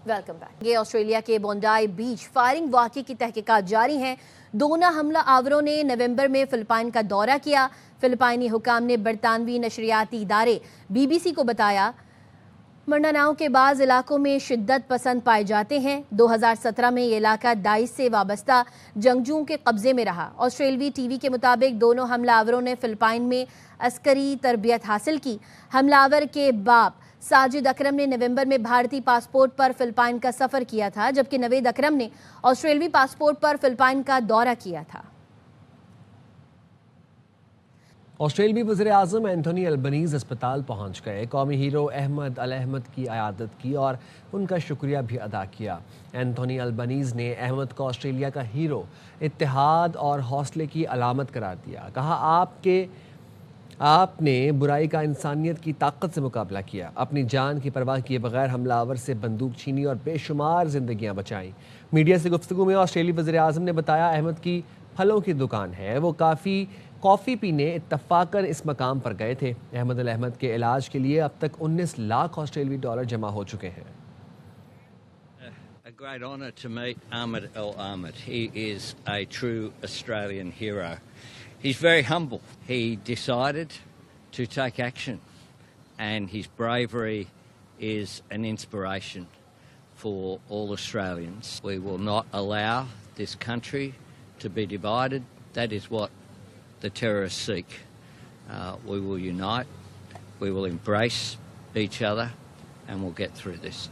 Welcome back. ये Australia के बोंडाई बीच firing वाक़े की तहकीकात जारी हैं। दोनों हमला आवरों ने नवंबर में फिलिपाइन का दौरा किया। फिलिपाइनी हुकाम ने बरतानवी नशरियाती इदारे BBC को बताया, मंडानाओ के बाद इलाकों में शिद्दत पसंद पाए जाते हैं। 2017 में ये इलाका दाइश से वाबस्ता जंगजुओं के कब्जे में रहा। ऑस्ट्रेलवी टीवी के मुताबिक दोनों हमलावरों ने फिलिपाइन में अस्करी तरबियत हासिल की। हमलावर के बाप साजिद अकरम ने नवंबर में भारतीय पासपोर्ट पर फिलिपाइन का सफ़र किया था, जबकि नवेद अकरम ने ऑस्ट्रेलवी पासपोर्ट पर फिलिपाइन का दौरा किया था। ऑस्ट्रेलवी वज़ीर-ए-आज़म एंथोनी अल्बनीज़ अस्पताल पहुंच गए। कौमी हीरो अहमद अल अहमद की अयादत की और उनका शुक्रिया भी अदा किया। एंथोनी अल्बनीज़ ने अहमद को ऑस्ट्रेलिया का हीरो, इत्तेहाद और हौसले की अलामत करार दिया। कहा, आपने बुराई का इंसानियत की ताकत से मुकाबला किया, अपनी जान की परवाह किए बगैर हमलावर से बंदूक छीनी और बेशुमार जिंदगियां बचाईं। मीडिया से गुफ्तगू में ऑस्ट्रेलियाई वज़ीर-ए-आज़म ने बताया, अहमद की फलों की दुकान है, वो कॉफ़ी पीने इत्तफ़ाक़न इस मकाम पर गए थे। अहमद अल अहमद के इलाज के लिए अब तक 19 लाख ऑस्ट्रेलवी डॉलर जमा हो चुके हैं। A great honour to meet Ahmed Al Ahmed. He is a true Australian hero. He's very humble. He decided to take action, and his bravery is an inspiration for all Australians. We will not allow this country to be divided. That is what the terrorists seek. We will unite, we will embrace each other, and we'll get through this.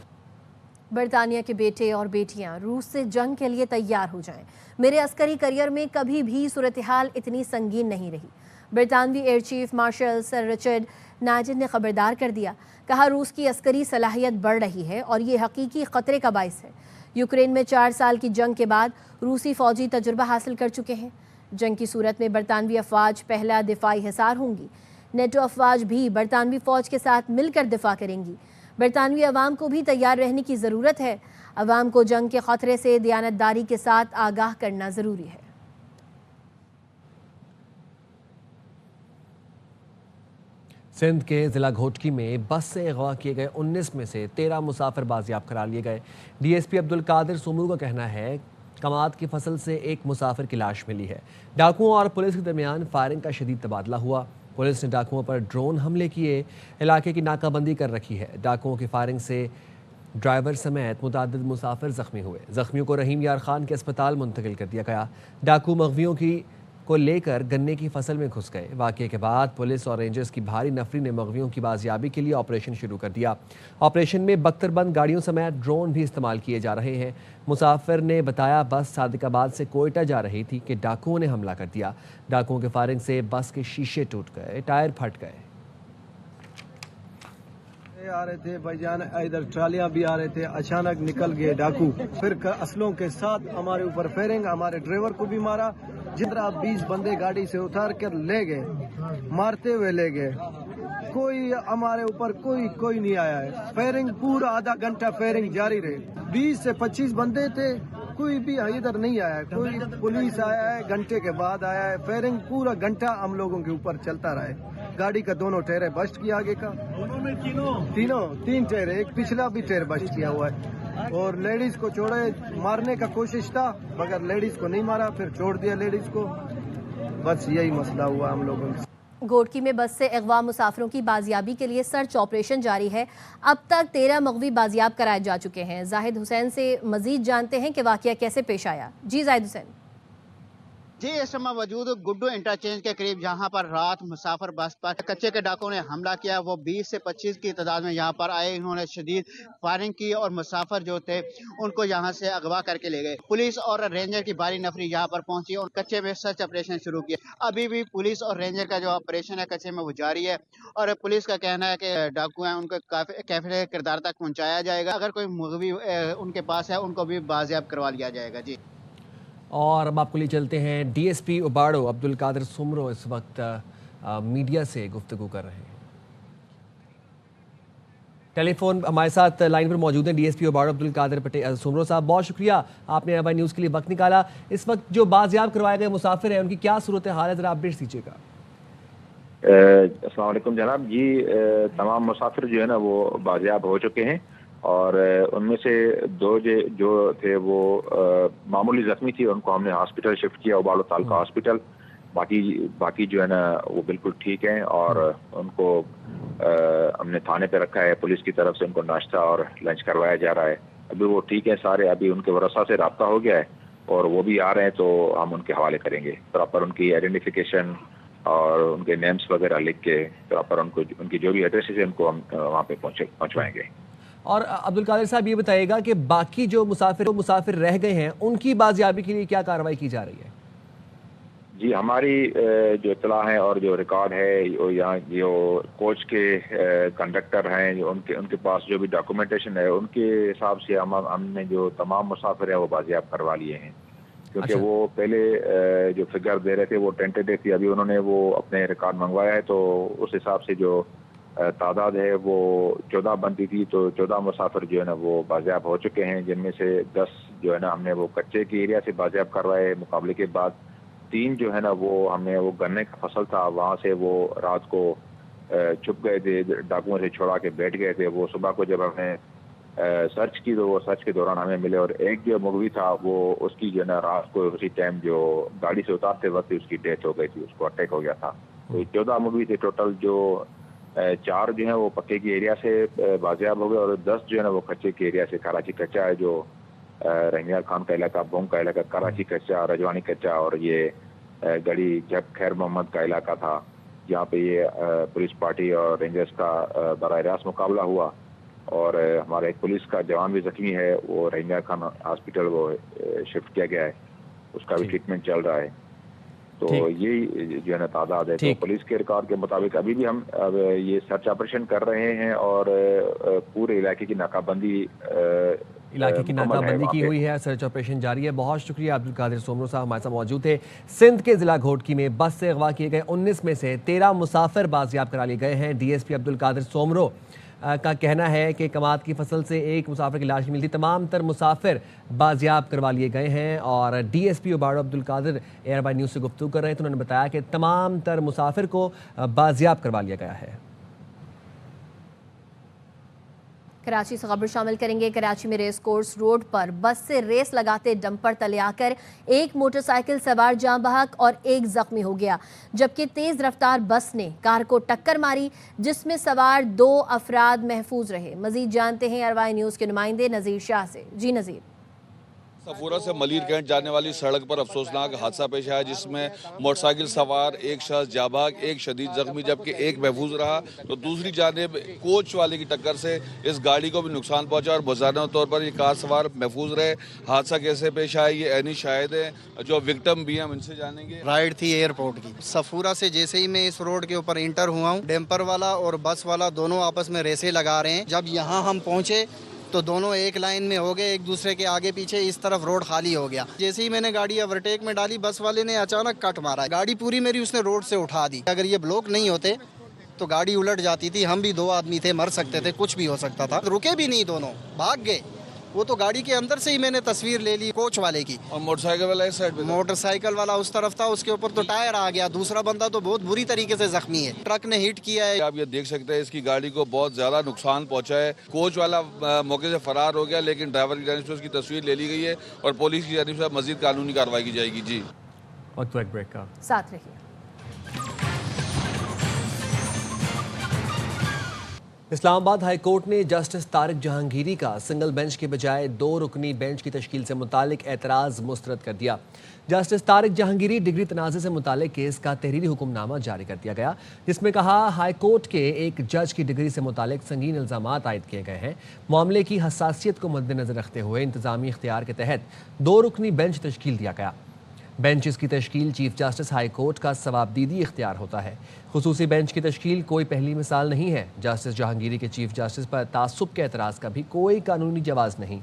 बरतानिया के बेटे और बेटियां रूस से जंग के लिए तैयार हो जाएं। मेरे अस्करी करियर में कभी भी सूरत हाल इतनी संगीन नहीं रही। बरतानवी air chief marshal sir Richard नाजिन ने खबरदार कर दिया। कहा, रूस की अस्करी सलाहियत बढ़ रही है और ये हकीकी खतरे का बाइस है। यूक्रेन में 4 साल की जंग के बाद रूसी फौजी तजुर्बा हासिल कर चुके हैं। जंग की सूरत में बरतानवी अफवाज पहला दिफाई हिसार होंगी। नेटो अफवाज भी बरतानवी फ़ौज के साथ मिलकर दिफा करेंगी। बरतानवी अवाम को भी तैयार रहने की ज़रूरत है। अवाम को जंग के ख़तरे से दयानतदारी के साथ आगाह करना ज़रूरी है। सिंध के ज़िला घोटकी में बस से अगवा किए गए 19 में से 13 मुसाफिर बाजियाब करा लिए गए। DSP अब्दुल कादिर सुमरू का कहना है, कमाद की फसल से एक मुसाफिर की लाश मिली है। डाकुओं और पुलिस के दरमियान फायरिंग का शदीद तबादला हुआ। पुलिस ने डाकुओं पर ड्रोन हमले किए, इलाके की नाकाबंदी कर रखी है। डाकुओं की फायरिंग से ड्राइवर समेत मुतअद्दिद मुसाफिर जख्मी हुए। जख्मियों को रहीम यार खान के अस्पताल मुंतकिल कर दिया गया। डाकू मगवियों को लेकर गन्ने की फसल में घुस गए। वाक़े के बाद पुलिस और रेंजर्स की भारी नफरी ने मगवियों की बाजियाबी के लिए ऑपरेशन शुरू कर दिया। ऑपरेशन में बख्तरबंद गाड़ियों समेत ड्रोन भी इस्तेमाल किए जा रहे हैं। मुसाफिर ने बताया, बस सादिकाबाद से कोयटा जा रही थी कि डाकुओं ने हमला कर दिया। डाकुओं के फायरिंग से बस के शीशे टूट गए, टायर फट गए। आ रहे थे भाईजान, इधर ट्रालियां भी आ रहे थे, अचानक निकल गए डाकू। फिर असलों के साथ हमारे ऊपर फायरिंग, हमारे ड्राइवर को भी मारा। जितना 20 बंदे गाड़ी से उतार कर ले गए, मारते हुए ले गए। कोई हमारे ऊपर कोई नहीं आया है। फायरिंग पूरा आधा घंटा फायरिंग जारी रही। 20 से 25 बंदे थे, कोई भी इधर नहीं आया। कोई पुलिस आया है, घंटे के बाद आया है। फायरिंग पूरा घंटा हम लोगों के ऊपर चलता रहा। गाड़ी का दोनों टायर बस्ट किया, आगे का तीन टायर, एक पिछला भी टायर बस्ट किया हुआ है। और लेडीज को छोड़े, मारने का कोशिश था मगर लेडीज को नहीं मारा, फिर छोड़ दिया लेडीज को। बस यही मसला हुआ हम लोगों से। घोटकी में बस से अगवा मुसाफिरों की बाजियाबी के लिए सर्च ऑपरेशन जारी है। अब तक 13 मगवी बाजियाब कराए जा चुके हैं। जाहिद हुसैन से मजीद जानते हैं कि वाकया कैसे पेश आया। जी जाहिद हुसैन। जी, इस समय मौजूद गुड्डू इंटरचेंज के करीब, जहां पर रात मुसाफिर बस पर कच्चे के डाकुओं ने हमला किया। वो 20 से 25 की तादाद में यहां पर आए। इन्होंने शदीद फायरिंग की और मुसाफिर जो थे उनको यहां से अगवा करके ले गए। पुलिस और रेंजर की भारी नफरी यहां पर पहुंची और कच्चे में सर्च ऑपरेशन शुरू किया। अभी भी पुलिस और रेंजर का जो ऑपरेशन है कच्चे में वो जारी है और पुलिस का कहना है कि डाकू हैं उनको कैफे किरदार तक पहुंचाया जाएगा। अगर कोई मुगवी उनके पास है उनको भी बाजियाब करवा लिया जाएगा। जी, और अब आपको लिए चलते हैं DSP उबाड़ो अब्दुल कादिर सुमरो इस वक्त मीडिया से गुफ्तगू कर रहे हैं। टेलीफोन हमारे साथ लाइन पर मौजूद हैं DSP उबाड़ो अब्दुल कादिर पटेल सुमरो साहब, बहुत शुक्रिया आपने ABI न्यूज़ के लिए वक्त निकाला। इस वक्त जो बाजियाब करवाए गए मुसाफिर हैं उनकी क्या सूरत हाल है, ज़रा अपडेट दीजिएगा। अस्सलाम वालेकुम जनाब। जी, तमाम मुसाफिर जो है ना वो बाजियाब हो चुके हैं اور ان میں سے 2 جو تھے وہ معمولی زخمی تھی، ان کو ہم نے ہاسپٹل شفٹ کیا، ابالو تعلقہ ہاسپٹل. باقی جو ہے نا وہ بالکل ٹھیک ہیں، اور ان کو ہم نے تھانے پہ رکھا ہے. پولیس کی طرف سے ان کو ناشتہ اور لنچ کروایا جا رہا ہے. ابھی وہ ٹھیک ہے سارے. ابھی ان کے ورثاء سے رابطہ ہو گیا ہے اور وہ بھی آ رہے ہیں، تو ہم ان کے حوالے کریں گے. پراپر ان کی آئیڈینٹیفیکیشن اور ان کے نیمز وغیرہ لکھ کے پراپر ان کی جو بھی ایڈریسز ہیں ان کو ہم وہاں پہ پہنچوائیں گے. اور عبدالقادر صاحب یہ بتائیے گا کہ باقی جو مسافر رہ گئے ہیں ان کی بازیابی کے لیے کیا کارروائی کی جا رہی ہے؟ جی ہماری جو اطلاع ہے اور جو ریکارڈ ہے، یہاں جو کوچ کے کنڈکٹر ہیں، ان کے پاس جو بھی ڈاکومنٹیشن ہے، ان کے حساب سے ہم نے جو تمام مسافر ہیں وہ بازیاب کروا لیے ہیں. کیونکہ وہ پہلے جو فگر دے رہے تھے وہ ٹینٹیٹیو تھی. ابھی انہوں نے وہ اپنے ریکارڈ منگوایا ہے، تو اس حساب سے جو تعداد ہے وہ 14 بنتی تھی. تو 14 مسافر جو ہے نا وہ بازیاب ہو چکے ہیں، جن میں سے 10 جو ہے نا ہم نے وہ کچے کی ایریا سے بازیاب کروائے مقابلے کے بعد. 3 جو ہے نا وہ ہم نے وہ گنے کا فصل تھا، وہاں سے وہ رات کو چھپ گئے تھے، ڈاکوؤں سے چھڑا کے بیٹھ گئے تھے. وہ صبح کو جب ہم نے سرچ کی تو وہ سرچ کے دوران ہمیں ملے، اور ایک جو مغوی تھا وہ اس کی جو ہے نا رات کو اسی ٹائم جو گاڑی سے اتارتے وقت اس کی ڈیتھ ہو گئی تھی، اس کو اٹیک ہو گیا تھا. تو 14 مغوی تھے ٹوٹل، جو 4 جو ہیں وہ پکے کی ایریا سے بازیاب ہو گئے، اور 10 جو ہے نا وہ کچے کی ایریا سے. کراچی کچا ہے جو رحمیار خان کا علاقہ، بونگ کا علاقہ، کراچی کچا، رجوانی کچا، اور یہ گڑی جب خیر محمد کا علاقہ تھا، جہاں پہ یہ پولیس پارٹی اور رینجرز کا براہ راست مقابلہ ہوا. اور ہمارا ایک پولیس کا جوان بھی زخمی ہے، وہ رحمیار خان ہاسپٹل وہ شفٹ کیا گیا ہے، اس کا بھی ٹریٹمنٹ چل رہا ہے. تو یہی جو ہے نا تعداد ہے. تو پولیس کے ریکارڈ کے مطابق ابھی بھی ہم یہ سرچ آپریشن کر رہے ہیں، اور پورے علاقے کی ناکہ بندی کی ہوئی ہے. سرچ آپریشن جاری ہے. بہت شکریہ عبدالقادر سومرو صاحب ہمارے ساتھ موجود تھے. سندھ کے ضلع گھوٹکی میں بس سے اغوا کیے گئے 19 میں سے 13 مسافر بازیاب کرا لیے گئے ہیں. ڈی ایس پی عبدالقادر سومرو کا کہنا ہے کہ کماد کی فصل سے ایک مسافر کی لاش ملی تھی. تمام تر مسافر بازیاب کروا لیے گئے ہیں. اور ڈی ایس پی عبارو عبدالقادر ایئر بائی نیوز سے گفتگو کر رہے ہیں، تو انہوں نے بتایا کہ تمام تر مسافر کو بازیاب کروا لیا گیا ہے. کراچی سے خبر شامل کریں گے. کراچی میں ریس کورس روڈ پر بس سے ریس لگاتے ڈمپر تلے آ کر ایک موٹر سائیکل سوار جاں بحق اور ایک زخمی ہو گیا، جبکہ تیز رفتار بس نے کار کو ٹکر ماری جس میں سوار 2 افراد محفوظ رہے. مزید جانتے ہیں اروائی نیوز کے نمائندے نذیر شاہ سے. جی نذیر. صفورہ سے ملیر کینٹ جانے والی سڑک پر افسوسناک حادثہ پیش آیا، جس میں موٹر سائیکل سوار ایک شخص جاں بحق، ایک شدید زخمی، جبکہ ایک محفوظ رہا. تو دوسری جانب کوچ والے کی ٹکر سے اس گاڑی کو بھی نقصان پہنچا، اور بظاہر طور پر یہ کار سوار محفوظ رہے. حادثہ کیسے پیش آیا یہ عینی شاہد ہیں، جو وکٹم بھی ہیں، ہم ان سے جانیں گے. رائڈ تھی ایئرپورٹ کی. صفورہ سے جیسے ہی میں اس روڈ کے اوپر انٹر ہوا ہوں، ڈیمپر والا اور بس والا دونوں آپس میں ریسیں لگا رہے ہیں. جب یہاں ہم پہنچے تو دونوں ایک لائن میں ہو گئے، ایک دوسرے کے آگے پیچھے. اس طرف روڈ خالی ہو گیا. جیسے ہی میں نے گاڑی اوورٹیک میں ڈالی، بس والے نے اچانک کٹ مارا. گاڑی پوری میری اس نے روڈ سے اٹھا دی. اگر یہ بلوک نہیں ہوتے تو گاڑی الٹ جاتی تھی. ہم بھی 2 آدمی تھے، مر سکتے تھے، کچھ بھی ہو سکتا تھا. رکے بھی نہیں، دونوں بھاگ گئے. وہ تو گاڑی کے اندر سے ہی میں نے تصویر لے لی کوچ والے کی. اور موٹر سائیکل والا اس سائڈ پہ، موٹر سائیکل والا اس طرف تھا، اس کے اوپر تو ٹائر آ گیا. دوسرا بندہ تو بہت بری طریقے سے زخمی ہے، ٹرک نے ہٹ کیا ہے. آپ یہ دیکھ سکتے ہیں اس کی گاڑی کو بہت زیادہ نقصان پہنچا ہے. کوچ والا موقع سے فرار ہو گیا، لیکن ڈرائیور کی جانب سے اس کی تصویر لے لی گئی ہے، اور پولیس کی جانب سے مزید قانونی کارروائی کی جائے گی. جی وقت ایک بریک کا ساتھ رہیے. اسلام آباد ہائی کورٹ نے جسٹس طارق جہانگیری کا سنگل بینچ کے بجائے 2 رکنی بینچ کی تشکیل سے متعلق اعتراض مسترد کر دیا. جسٹس طارق جہانگیری ڈگری تنازع سے متعلق کیس کا تحریری حکم نامہ جاری کر دیا گیا، جس میں کہا ہائی کورٹ کے ایک جج کی ڈگری سے متعلق سنگین الزامات عائد کیے گئے ہیں. معاملے کی حساسیت کو مد نظر رکھتے ہوئے انتظامی اختیار کے تحت 2 رکنی بینچ تشکیل دیا گیا. بینچز کی تشکیل چیف جسٹس ہائی کورٹ کا ثوابدیدی اختیار ہوتا ہے. خصوصی بینچ کی تشکیل کوئی پہلی مثال نہیں ہے. جسٹس جہانگیری کے چیف جسٹس پر تعصب کے اعتراض کا بھی کوئی قانونی جواز نہیں.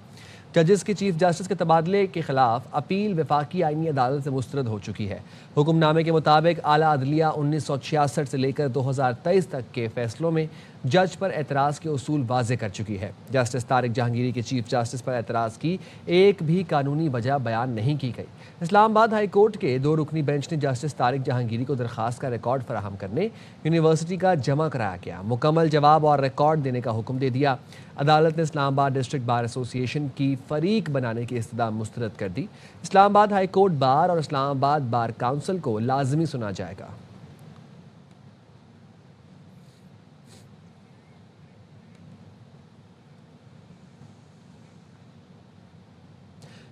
ججز کے چیف جسٹس کے تبادلے کے خلاف اپیل وفاقی آئینی عدالت سے مسترد ہو چکی ہے. حکم نامے کے مطابق اعلیٰ عدلیہ 1966 سے لے کر 2023 تک کے فیصلوں میں जज पर एतराज़ के उसूल वाज़े कर चुकी है। जस्टिस तारिक जहांगीरी के चीफ जस्टिस पर एतराज़ की एक भी कानूनी वजह बयान नहीं की गई। इस्लामाबाद हाई कोर्ट के 2 रुकनी बेंच ने जस्टिस तारिक जहांगीरी को दरख्वास्त का रिकॉर्ड फराहम करने यूनिवर्सिटी का जमा कराया गया। मुकम्मल जवाब और रिकॉर्ड देने का हुक्म दे दिया। अदालत ने इस्लामाबाद डिस्ट्रिक्ट बार एसोसिएशन की फरीक बनाने की इस्तदा मुस्तरद कर दी। इस्लामाबाद हाई कोर्ट बार और इस्लामाबाद बार काउंसिल को लाजमी सुना जाएगा।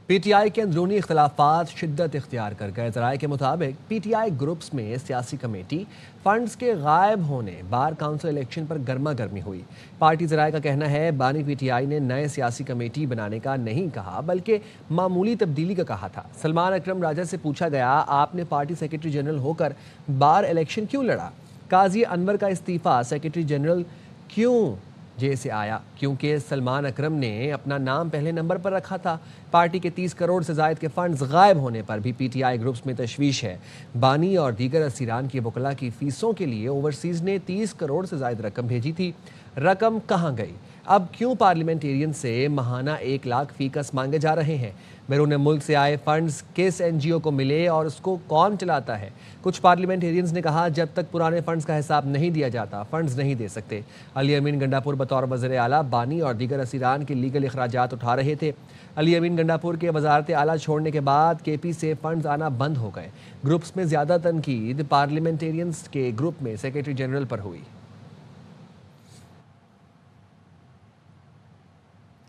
पीटीआई के अंदरूनी इख्तलाफात शिद्दत इख्तियार कर गए। ज़राए के मुताबिक पीटीआई ग्रुप्स में सियासी कमेटी फंड्स के गायब होने बार काउंसिल इलेक्शन पर गर्मा गर्मी हुई। पार्टी ज़राए का कहना है बानी पीटीआई ने नए सियासी कमेटी बनाने का नहीं कहा बल्कि मामूली तब्दीली का कहा था। सलमान अकरम राजा से पूछा गया, आपने पार्टी सेक्रेटरी जनरल होकर बार इलेक्शन क्यों लड़ा? काजी अनवर का इस्तीफ़ा सेक्रेटरी जनरल क्यों से आया? क्योंकि सलमान अकरम ने अपना नाम पहले नंबर पर रखा था। पार्टी के 30 करोड़ से ज़ायद के फंड्स गायब होने पर भी पीटीआई ग्रुप्स में तशवीश है। बानी और दीगर असीरान की वकला की फ़ीसों के लिए ओवरसीज़ ने 30 करोड़ से ज़ायद रकम भेजी थी। रकम कहाँ गई? अब क्यों पार्लियामेंटेरियन से माहाना 1 लाख फ़ीकस मांगे जा रहे हैं? बैरून मुल्क से आए फंड्स किस एनजीओ को मिले और उसको कौन चलाता है? कुछ पार्लियामेंटेरियंस ने कहा, जब तक पुराने फंड्स का हिसाब नहीं दिया जाता फंड्स नहीं दे सकते। अली अमीन गंडापुर बतौर वज़ीर आला बानी और दीगर असीरान के लीगल अखराजात उठा रहे थे। अली अमीन गंडापुर के वजारत आला छोड़ने के बाद केपी से फंड्स आना बंद हो गए। ग्रुप्स में ज़्यादा तनकीद पार्लियामेंटेरियंस के ग्रुप में सेक्रेटरी जनरल पर हुई।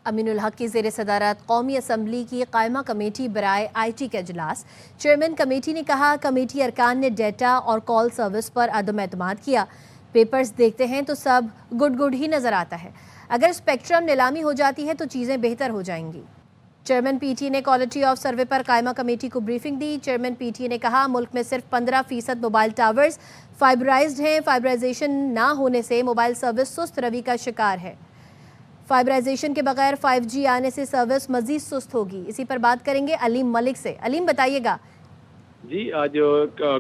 अमीनुल हक की ज़ेर सदारत कौमी असम्बली की कायमा कमेटी बराए IT का इजलास। चेयरमैन कमेटी ने कहा, कमेटी अरकान ने डेटा और कॉल सर्विस पर अदम एतमाद किया। पेपर्स देखते हैं तो सब गुड ही नज़र आता है। अगर स्पेक्ट्रम नीलामी हो जाती है तो चीज़ें बेहतर हो जाएंगी। चेयरमैन PTA ने क्वालिटी ऑफ सर्वे पर कायमा कमेटी को ब्रीफिंग दी। चेयरमैन PTA ने कहा, मुल्क में सिर्फ 15% मोबाइल टावर्स फाइबराइज्ड हैं। फाइबराइजेशन ना होने से मोबाइल सर्विस सुस्त रवि का शिकार है। फाइबराइजेशन के बगैर 5G आने से सर्विस मजीद सुस्त होगी। इसी पर बात करेंगे अलीम मलिक से। अलीम, बताइएगा। जी, आज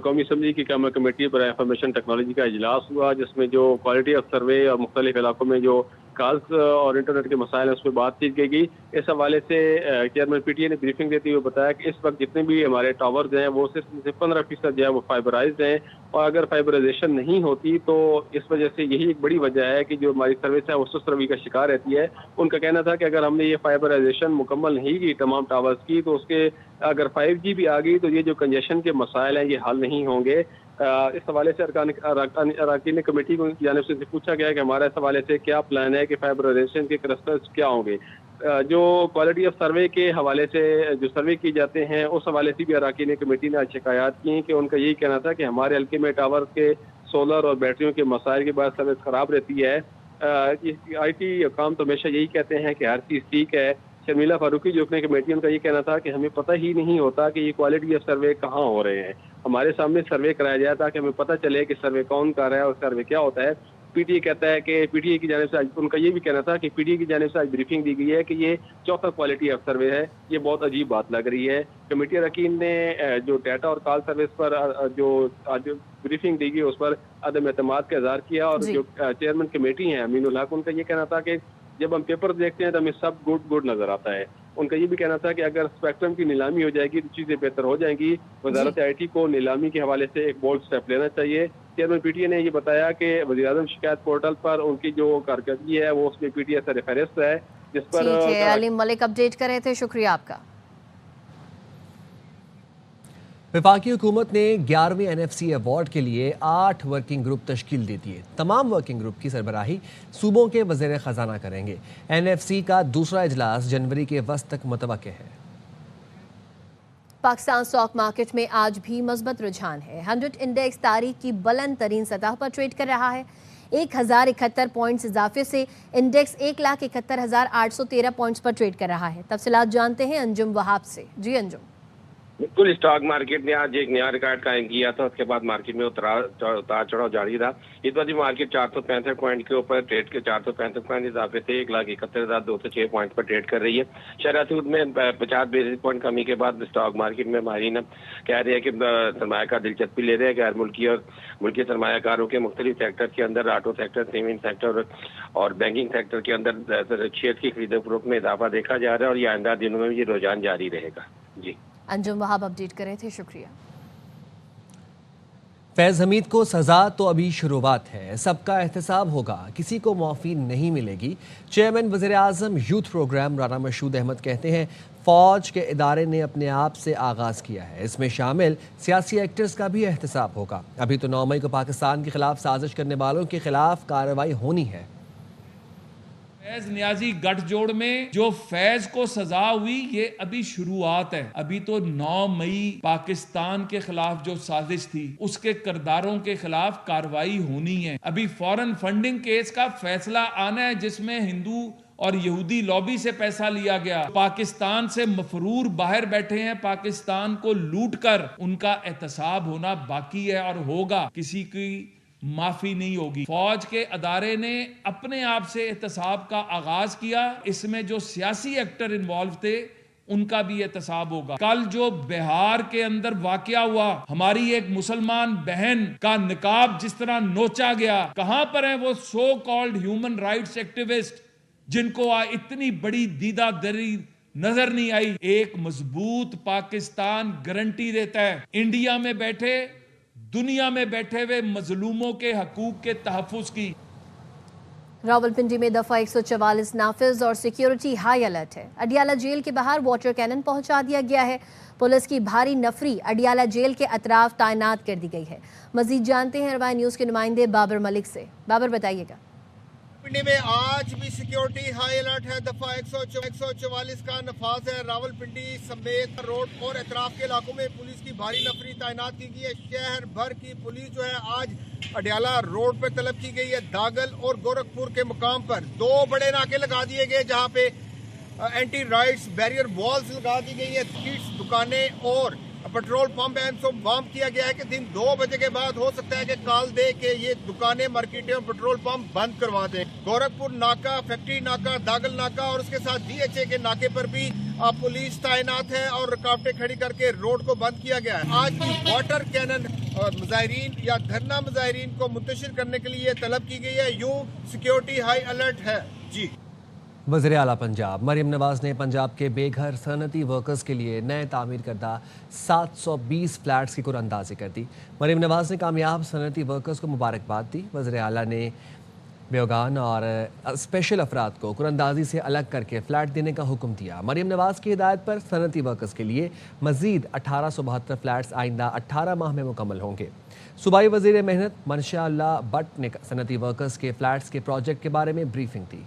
कौमी असम्बली की कायमा कमेटी पर इंफॉर्मेशन टेक्नोलॉजी का इजलास हुआ, जिसमें जो क्वालिटी ऑफ सर्वे और मुख्तलिफ इलाकों में जो कॉल्स और इंटरनेट के मसाइल हैं उस पर बातचीत की गई। इस हवाले से चेयरमैन PTA ने ब्रीफिंग देते हुए बताया कि इस वक्त जितने भी हमारे टावर्स हैं वो सिर्फ 15% जो है वो फाइबराइज्ड हैं, और अगर फाइबराइजेशन नहीं होती तो इस वजह से यही एक बड़ी वजह है कि जो हमारी सर्विस है वो सुस्त रवि का शिकार रहती है। उनका कहना था कि अगर हमने ये फाइबराइजेशन मुकम्मल नहीं की तमाम टावर्स की तो उसके अगर 5G भी आ गई तो ये जो कंजेशन के मसाइल हैं ये हल नहीं होंगे। इस हवाले से अरकान कमेटी को जानिब से पूछा गया कि हमारा इस हवाले से क्या प्लान है कि फाइबराइजेशन के क्लस्टर्स क्या होंगे। जो क्वालिटी ऑफ सर्वे के हवाले से जो सर्वे किए जाते हैं उस हवाले से भी अरकान कमेटी ने आज शिकायत की कि उनका यही कहना था कि हमारे हल्के में टावर के सोलर और बैटरियों के मसाइल के बाद सर्विस ख़राब रहती है। IT काम तो हमेशा यही कहते हैं कि हर चीज़ ठीक है। शर्मिला फारूकी जो अपने कमेटी, उनका ये कहना था कि हमें पता ही नहीं होता कि ये क्वालिटी ऑफ सर्वे कहाँ हो रहे हैं। हमारे सामने सर्वे कराया जाए ताकि हमें पता चले कि सर्वे कौन कर रहा है और सर्वे क्या होता है। PTA कहता है कि PTA की जानिब से आज, उनका ये भी कहना था कि PTA की जानिब से आज ब्रीफिंग दी गई है कि ये चौथा क्वालिटी ऑफ सर्वे है। ये बहुत अजीब बात लग रही है। कमेटी अरकान ने जो डाटा और कॉल सर्विस पर जो आज ब्रीफिंग दी गई उस पर अदम एतमाद का इज़हार किया। और जो चेयरमैन कमेटी हैं अमीनुल हक, उनका ये कहना था कि जब हम पेपर देखते हैं तो हमें सब गुड नजर आता है। उनका ये भी कहना था कि अगर स्पेक्ट्रम की नीलामी हो जाएगी तो चीज़ें बेहतर हो जाएंगी। वजारत IT को नीलामी के हवाले से एक बोल्ड स्टेप लेना चाहिए। चेयरमैन PTA ने ये बताया कि वज़ीर-ए-आज़म शिकायत पोर्टल पर उनकी जो कारकर्दगी है वो उसमें PTA से रेफरेंस है, जिस पर अलीम मलिक अपडेट कर रहे थे। शुक्रिया आपका। वफाकी हुकूमत ने 11वें NFC अवार्ड के लिए 8 वर्किंग ग्रुप तश्कील दे दिए। तमाम वर्किंग ग्रुप की सरबराही सूबों के वज़ीर ख़जाना करेंगे। NFC का दूसरा इजलास जनवरी के वस्त तक मुतवक्के है। पाकिस्तान स्टॉक मार्केट में आज भी मज़बूत रुझान है। 100 इंडेक्स तारीख की बुलंद तरीन सतह पर ट्रेड कर रहा है। 1071 पॉइंट्स इजाफे से इंडेक्स 1,71,813 पॉइंट्स पर ट्रेड कर रहा है। तफसीलात जानते हैं अंजुम वहाब से। जी अंजुम। بالکل اسٹاک مارکیٹ نے آج ایک نیا ریکارڈ قائم کیا تھا. اس کے بعد مارکیٹ میں اتار چڑھاؤ جاری رہا. اس بار مارکیٹ 465 پوائنٹ کے اوپر ٹریڈ کے 465 پوائنٹ اضافے تھے. 1,71,206 پوائنٹ پر ٹریڈ کر رہی ہے. شرح سود میں 50 بیسس پوائنٹ کمی کے بعد اسٹاک مارکیٹ میں ماہرین کہہ رہے ہیں کہ سرمایہ کار دلچسپی لے رہے ہیں. غیر ملکی اور ملکی سرمایہ کاروں کے مختلف سیکٹر کے اندر آٹو سیکٹر, سیمنٹ سیکٹر اور بینکنگ سیکٹر کے اندر شیئر کی خرید و فروخت میں اضافہ دیکھا جا رہا ہے اور یہ آئندہ دنوں میں بھی یہ رجحان جاری رہے گا. جی انجم وہاب اپڈیٹ کر رہے تھے, شکریہ. فیض حمید کو سزا تو ابھی شروعات ہے, سب کا احتساب ہوگا, کسی کو معافی نہیں ملے گی. چیئرمین وزیر اعظم یوتھ پروگرام رانا مشہود احمد کہتے ہیں فوج کے ادارے نے اپنے آپ سے آغاز کیا ہے, اس میں شامل سیاسی ایکٹرز کا بھی احتساب ہوگا. ابھی تو 9 مئی کو پاکستان کے خلاف سازش کرنے والوں کے خلاف کارروائی ہونی ہے. فیض نیازی گٹھ جوڑ میں جو فیض کو سزا ہوئی یہ ابھی شروعات ہے. ابھی تو 9 مئی پاکستان کے خلاف جو سازش تھی اس کے کرداروں کے خلاف کارروائی ہونی ہے. ابھی فورن فنڈنگ کیس کا فیصلہ آنا ہے جس میں ہندو اور یہودی لابی سے پیسہ لیا گیا. پاکستان سے مفرور باہر بیٹھے ہیں, پاکستان کو لوٹ کر ان کا احتساب ہونا باقی ہے اور ہوگا. کسی کی معافی نہیں ہوگی. فوج کے ادارے نے اپنے آپ سے احتساب کا آغاز کیا, اس میں جو سیاسی ایکٹر انوالو تھے ان کا بھی احتساب ہوگا. کل جو بہار کے اندر واقعہ ہوا, ہماری ایک مسلمان بہن کا نقاب جس طرح نوچا گیا, کہاں پر ہیں وہ so called human rights activist جن کو اتنی بڑی دیدہ دری نظر نہیں آئی. ایک مضبوط پاکستان گارنٹی دیتا ہے انڈیا میں بیٹھے, دنیا میں بیٹھے ہوئے مظلوموں کے حقوق کے تحفظ کی. راولپنڈی میں دفعہ 144 نافذ اور سیکیورٹی ہائی الرٹ ہے. اڈیالہ جیل کے باہر واٹر کینن پہنچا دیا گیا ہے. پولیس کی بھاری نفری اڈیالہ جیل کے اطراف تعینات کر دی گئی ہے. مزید جانتے ہیں اروائی نیوز کے نمائندے بابر ملک سے. بابر بتائیے گا. راولپنڈی میں آج بھی سیکیورٹی ہائی الرٹ ہے. دفعہ 144 کا نفاذ ہے. راولپنڈی سمیت روڈ اور اطراف کے علاقوں میں پولیس کی بھاری نفری تعینات کی گئی ہے. شہر بھر کی پولیس جو ہے آج اڈیالہ روڈ پہ طلب کی گئی ہے. داگل اور گورکھپور کے مقام پر 2 بڑے ناکے لگا دیے گئے جہاں پہ اینٹی رائٹس بیریئر والز لگا دی گئی ہے. اسٹریٹس, دکانیں اور پیٹرول پمپ اہم سو بام کیا گیا ہے کہ دن 2 بجے کے بعد ہو سکتا ہے کہ کال دے کہ یہ دکانیں, مارکیٹیں اور پیٹرول پمپ بند کروا دیں. گورکھپور ناکہ, فیکٹری ناکہ, داگل ناکہ اور اس کے ساتھ DHA کے ناکے پر بھی پولیس تعینات ہے اور رکاوٹیں کھڑی کر کے روڈ کو بند کیا گیا ہے. آج بھی واٹر کینن مظاہرین یا دھرنا مظاہرین کو منتشر کرنے کے لیے طلب کی گئی ہے. یوں سیکیورٹی ہائی الرٹ ہے. جی. وزیر اعلیٰ پنجاب مریم نواز نے پنجاب کے بے گھر صنعتی ورکرز کے لیے نئے تعمیر کردہ 720 فلیٹس کی قرعہ اندازی کر دی. مریم نواز نے کامیاب صنعتی ورکرز کو مبارکباد دی. وزیر اعلیٰ نے بیوگان اور اسپیشل افراد کو قرعہ اندازی سے الگ کر کے فلیٹ دینے کا حکم دیا. مریم نواز کی ہدایت پر صنعتی ورکرز کے لیے مزید 1872 فلیٹس آئندہ 18 ماہ میں مکمل ہوں گے. صوبائی وزیر محنت منشا اللہ بٹ نے صنعتی ورکرز کے فلیٹس کے پروجیکٹ کے بارے میں بریفنگ دی.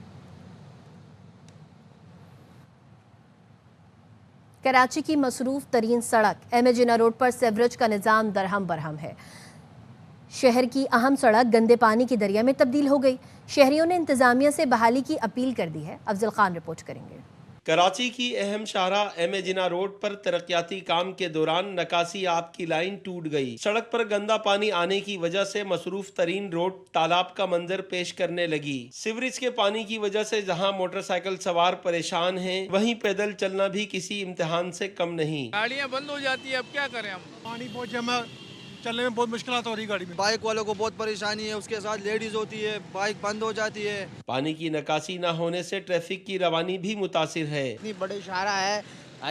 کراچی کی مصروف ترین سڑک ایم اے جناح روڈ پر سیوریج کا نظام درہم برہم ہے. شہر کی اہم سڑک گندے پانی کی دریا میں تبدیل ہو گئی. شہریوں نے انتظامیہ سے بحالی کی اپیل کر دی ہے. افضل خان رپورٹ کریں گے. کراچی کی اہم شاہراہ ایم اے جناح روڈ پر ترقیاتی کام کے دوران نکاسی آب کی لائن ٹوٹ گئی. سڑک پر گندا پانی آنے کی وجہ سے مصروف ترین روڈ تالاب کا منظر پیش کرنے لگی. سیوریج کے پانی کی وجہ سے جہاں موٹر سائیکل سوار پریشان ہیں وہیں پیدل چلنا بھی کسی امتحان سے کم نہیں. گاڑیاں بند ہو جاتی ہے, اب کیا کریں ہم. پانی بہت جمع, چلنے میں بہت مشکلات ہو رہی گاڑی میں. بائک والوں کو بہت پریشانی ہے, اس کے ساتھ لیڈیز ہوتی ہے, بائک بند ہو جاتی ہے. پانی کی نکاسی نہ ہونے سے ٹریفک کی روانی بھی متاثر ہے. اتنی بڑی شاہراہ ہے,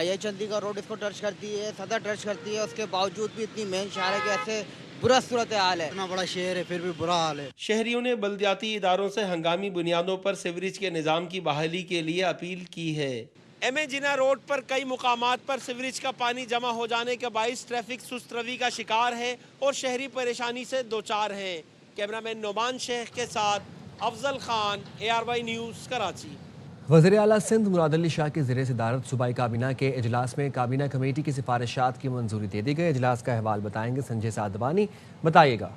یہ چندی کا روڈ اس کو ٹچ کرتی ہے, صدر ٹچ کرتی ہے, اس کے باوجود بھی اتنی مین شاہراہ کے ایسے برا صورتحال ہے. اتنا بڑا شہر ہے پھر بھی برا حال ہے. شہریوں نے بلدیاتی اداروں سے ہنگامی بنیادوں پر سیوریج کے نظام کی بحالی کے لیے اپیل کی ہے. ایم اے جناح روڈ پر کئی مقامات پر سیوریج کا پانی جمع ہو جانے کے باعث ٹریفک سست روی کا شکار ہے اور شہری پریشانی سے دوچار ہیں. کیمرامین نعمان شیخ کے ساتھ افضل خان, ARY نیوز, کراچی. وزیر اعلیٰ سندھ مراد علی شاہ کی زیر صدارت صوبائی کابینہ کے اجلاس میں کابینہ کمیٹی کی سفارشات کی منظوری دے دی گئی. اجلاس کا احوال بتائیں گے سنجے سعدبانی. بتائیے گا.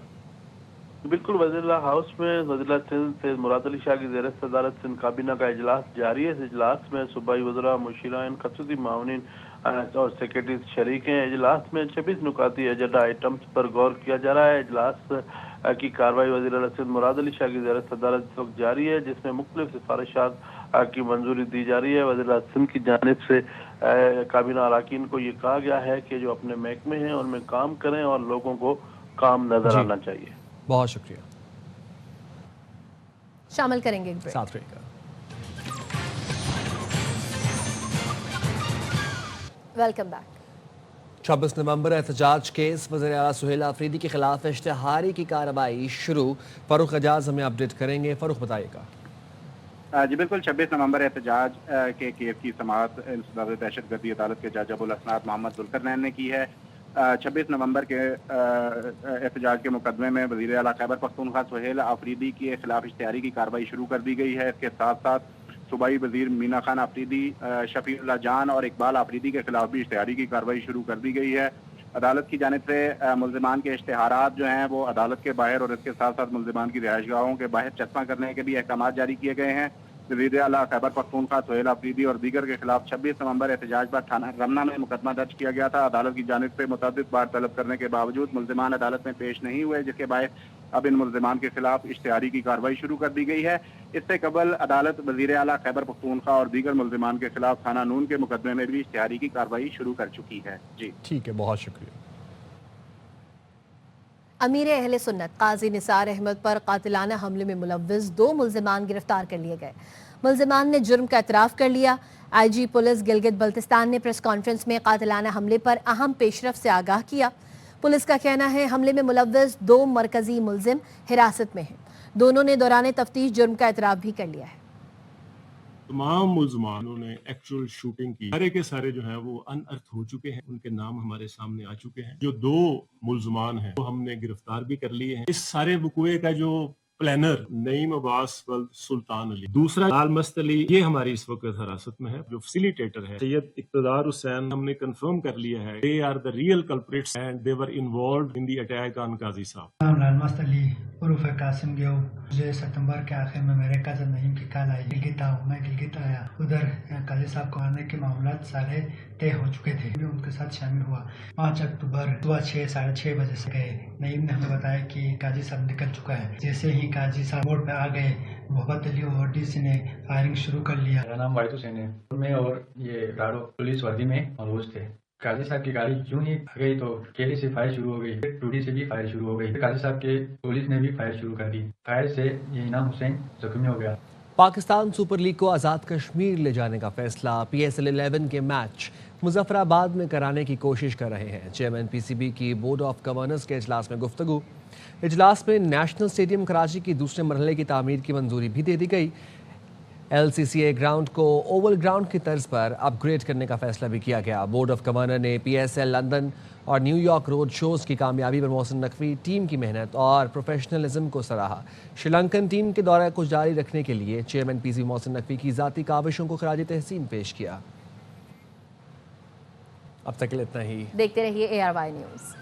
بالکل, وزیر اللہ ہاؤس میں وزیر اللہ سندھ سید مراد علی شاہ کی زیر صدارت سندھ کابینہ کا اجلاس جاری ہے. اس اجلاس میں صوبائی وزراء, مشیران, خصوصی معاونین, और सेक्रेटरी शरीक हैं। इजलास में 26 नुकाती एजेंडा आइटम्स पर गौर किया जा रहा है। इजलास की कार्रवाई वज़ीर आला सिंध मुराद अली शाह की ज़ियारत सदारत इस वक्त जारी है, जिसमें मुख्तलिफ सिफारिशात की मंजूरी दी जा रही है। वज़ीर आला सिंध की जानिब से काबीना अरकान को ये कहा गया है कि जो अपने महकमे हैं उनमें काम करें और लोगों को काम नजर आना चाहिए। बहुत शुक्रिया। शामिल करेंगे एक ब्रेक। साथ रहेगा। Welcome back. 26 नवंबर एहतजाज केस, वज़ीर आला सुहेल आफरीदी के खिलाफ इश्तिहारी की कार्रवाई शुरू। फरूख एजाज हमें अपडेट करेंगे। फरूख बताइएगा। जी बिल्कुल, 26 नवंबर एहतजाज के केस की समाअत इंसदाद दहशतगर्दी अदालत के जज अबुल असनाद मोहम्मद जुल्करनैन ने की है। 26 नवंबर के एहतजाज के मुकदमे में वज़ीर आला खैबर पख्तूनख्वा सुहेल आफरीदी के खिलाफ इश्तिहारी की कार्रवाई शुरू कर दी गई है। इसके साथ साथ सूबाई वज़ीर मीना खान आफरीदी, शफीउल्लाह जान और इकबाल आफरीदी के खिलाफ भी इश्तिहारी की कार्रवाई शुरू कर दी गई है। अदालत की जानिब से मुल्ज़िमान के इश्तिहारात जो हैं वो अदालत के बाहर और इसके साथ साथ मुल्ज़िमान की रिहाइशगाहों के बाहर चस्पा करने के भी अहकाम जारी किए गए हैं। वज़ीर आला खैबर पख्तूनख्वा सुहेल आफरीदी और दीगर के खिलाफ 26 नवंबर एहतजाज पर थाना रमना में मुकदमा दर्ज किया गया था। अदालत की जानिब से मुतअद्दिद बार तलब करने के बावजूद मुल्ज़िमान अदालत में पेश नहीं हुए, जिसके बाद अब इन मुल्ज़िमान के खिलाफ इश्तिहारी की कार्रवाई शुरू कर दी गई है। इससे कबल अदालत वज़ीर आला खैबर पख्तूनख्वा और दीगर मुल्ज़िमान के खिलाफ थाना नून के मुकदमे में भी इश्तिहारी की कार्रवाई शुरू कर चुकी है। जी ठीक है, बहुत शुक्रिया। अमीर अहले सुन्नत काजी निसार अहमद पर कातिलाना हमले में मुलव्विस 2 मुल्ज़िमान गिरफ्तार कर लिए गए। मुल्ज़िमान ने जुर्म का एतराफ़ कर लिया। IG पुलिस गिलगित बल्तिस्तान ने प्रेस कॉन्फ्रेंस में कातिलाना हमले पर अहम पेशरफ से आगाह किया। पुलिस का कहना है हमले में मुलव्विस 2 मरकजी मुल्ज़िम हिरासत में हैं। दोनों ने दौरान तफ्तीश जुर्म का एतराफ़ भी कर लिया है। तमाम मुल्ज़िमानों ने एक्चुअल शूटिंग की, सारे के सारे जो हैं वो अनअर्थ हो चुके हैं, उनके नाम हमारे सामने आ चुके हैं। जो 2 मुल्ज़िमान हैं वो हमने गिरफ्तार भी कर लिए हैं। इस सारे वक़ूए का जो प्लानर नईम अब्बास वल्द सुल्तान अली, दूसरा लाल मस्त अली, ये हमारी इस वक्त हिरासत में है। जो फैसिलिटेटर है सैयद इक़्तिदार हुसैन, हमने कंफर्म कर लिया है they are the real culprits and they were involved in the attack on Qazi साहब। लाल मस्त अली उर्फ कासिम गेव, मुझे सितंबर के आखिर में मेरे कज़न नईम की कॉल आई, गिलगित आओ। मैं गिलगित आया। उधर काजी साहब को आने के मामलात सारे तय हो चुके थे। मैं उनके साथ शामिल हुआ। 5 अक्टूबर सुबह 6 साढ़े 6 बजे से गए। नईम ने हमें बताया कि काजी साहब निकल चुका है। जैसे ही काजी साहब रोड पे आ गए, मोहब्बत अली और DC ने फायरिंग शुरू कर लिया। मेरा नाम वाहिद हुसैन है। मैं और ये राडो पुलिस वर्दी में मौजूद थे। काजी साहब की गाड़ी यूं ही आ गई तो केली से फायर शुरू हो गई, टूटी से भी फायर शुरू हो गई। काजी साहब के पुलिस ने भी फायर शुरू कर दी। फायर से ये इनाम हुसैन जख्मी हो गया। पाकिस्तान सुपर लीग को आज़ाद कश्मीर ले जाने का फैसला। PSL 11 के मैच मुजफ्फराबाद में कराने की कोशिश कर रहे हैं। चेयरमैन PCB की बोर्ड ऑफ गवर्नर्स के इजलास में गुफ्तगू। इजलास में नेशनल स्टेडियम कराची की दूसरे मरहले की तामीर की मंजूरी भी दे दी गई। LCCA ग्राउंड को ओवल ग्राउंड की तर्ज पर अपग्रेड करने का फैसला भी किया गया। बोर्ड ऑफ गवर्नर ने PSL लंदन और न्यूयॉर्क रोड शोज़ की कामयाबी पर मोहसिन नकवी टीम की मेहनत और प्रोफेशनलिज्म को सराहा। श्रीलंकन टीम के दौरे को जारी रखने के लिए चेयरमैन PCB मोहसिन नकवी की ज़ाती काविशों को खराज तहसीन पेश किया। अब तक के लिए इतना ही। देखते रहिए ARY न्यूज़।